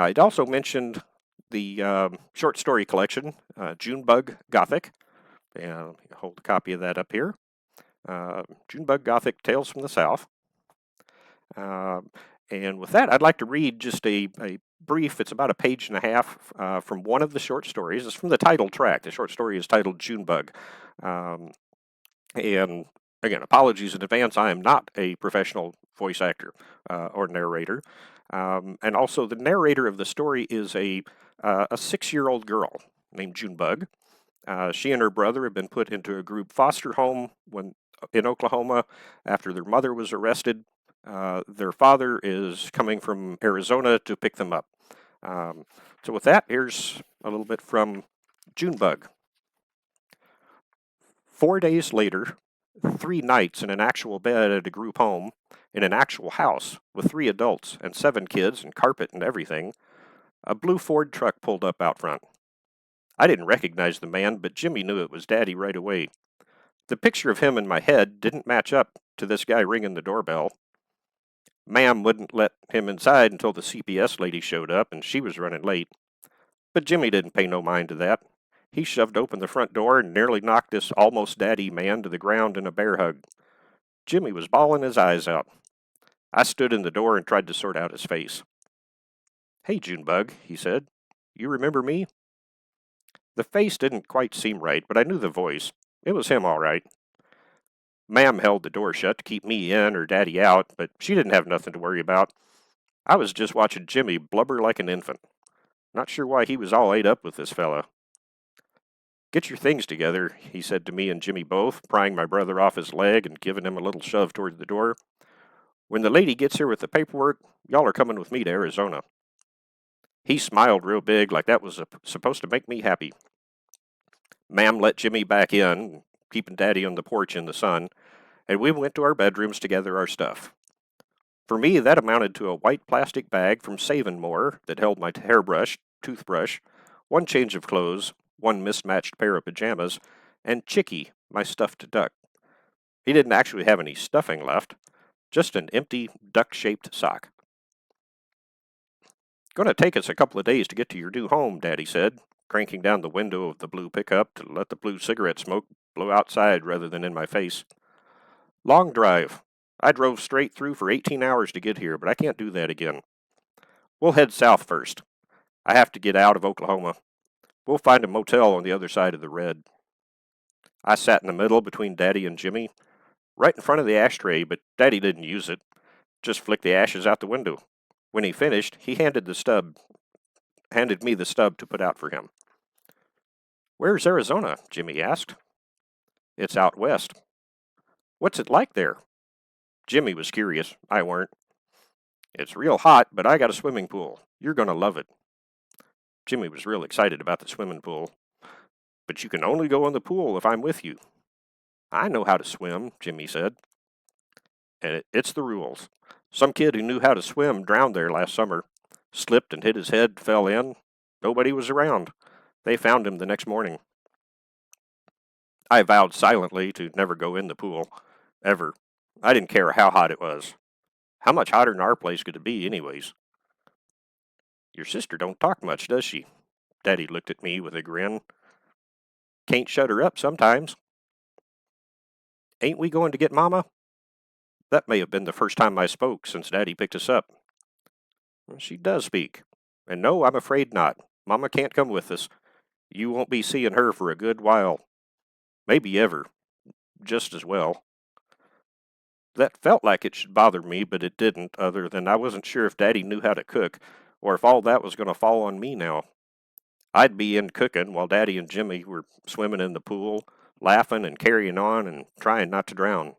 It also mentioned the short story collection, Junebug Gothic. And hold a copy of that up here. Junebug Gothic Tales from the South. And with that, I'd like to read just a brief, it's about a page and a half from one of the short stories. It's from the title track. The short story is titled Junebug. And again, apologies in advance. I am not a professional voice actor or narrator. And also, the narrator of the story is a 6-year-old girl named Junebug. She and her brother have been put into a group foster home in Oklahoma after their mother was arrested. Their father is coming from Arizona to pick them up. So with that, here's a little bit from Junebug. 4 days later, 3 nights in an actual bed at a group home, in an actual house with 3 adults and 7 kids and carpet and everything, a blue Ford truck pulled up out front. I didn't recognize the man, but Jimmy knew it was Daddy right away. The picture of him in my head didn't match up to this guy ringing the doorbell. Ma'am wouldn't let him inside until the CPS lady showed up, and she was running late. But Jimmy didn't pay no mind to that. He shoved open the front door and nearly knocked this almost daddy man to the ground in a bear hug. Jimmy was bawling his eyes out. I stood in the door and tried to sort out his face. "Hey, Junebug," he said. "You remember me?" The face didn't quite seem right, but I knew the voice. It was him, all right. Ma'am held the door shut to keep me in or Daddy out, but she didn't have nothing to worry about. I was just watching Jimmy blubber like an infant. Not sure why he was all ate up with this fella. "Get your things together," he said to me and Jimmy both, prying my brother off his leg and giving him a little shove toward the door. "When the lady gets here with the paperwork, y'all are coming with me to Arizona." He smiled real big like that was supposed to make me happy. Ma'am let Jimmy back in, keeping Daddy on the porch in the sun, and we went to our bedrooms to gather our stuff. For me, that amounted to a white plastic bag from Save & More that held my hairbrush, toothbrush, 1 change of clothes, 1 mismatched pair of pajamas, and Chicky, my stuffed duck. He didn't actually have any stuffing left, just an empty, duck-shaped sock. "Gonna take us a couple of days to get to your new home," Daddy said, cranking down the window of the blue pickup to let the blue cigarette smoke blow outside rather than in my face. "Long drive. I drove straight through for 18 hours to get here, but I can't do that again. We'll head south first. I have to get out of Oklahoma. We'll find a motel on the other side of the red." I sat in the middle between Daddy and Jimmy, right in front of the ashtray, but Daddy didn't use it, just flicked the ashes out the window. When he finished, he handed me the stub to put out for him. "Where's Arizona?" Jimmy asked. "It's out west." "What's it like there?" Jimmy was curious. I weren't. "It's real hot, but I got a swimming pool. You're going to love it." Jimmy was real excited about the swimming pool. "But you can only go in the pool if I'm with you." "I know how to swim," Jimmy said. "And it's the rules. Some kid who knew how to swim drowned there last summer. Slipped and hit his head, fell in. Nobody was around. They found him the next morning." I vowed silently to never go in the pool. Ever. I didn't care how hot it was. How much hotter than our place could it be, anyways? "Your sister don't talk much, does she?" Daddy looked at me with a grin. "Can't shut her up sometimes." "Ain't we going to get Mama?" That may have been the first time I spoke since Daddy picked us up. "She does speak. And no, I'm afraid not. Mama can't come with us. You won't be seeing her for a good while. Maybe ever. Just as well." That felt like it should bother me, but it didn't, other than I wasn't sure if Daddy knew how to cook, or if all that was going to fall on me now. I'd be in cooking while Daddy and Jimmy were swimming in the pool, laughing and carrying on and trying not to drown.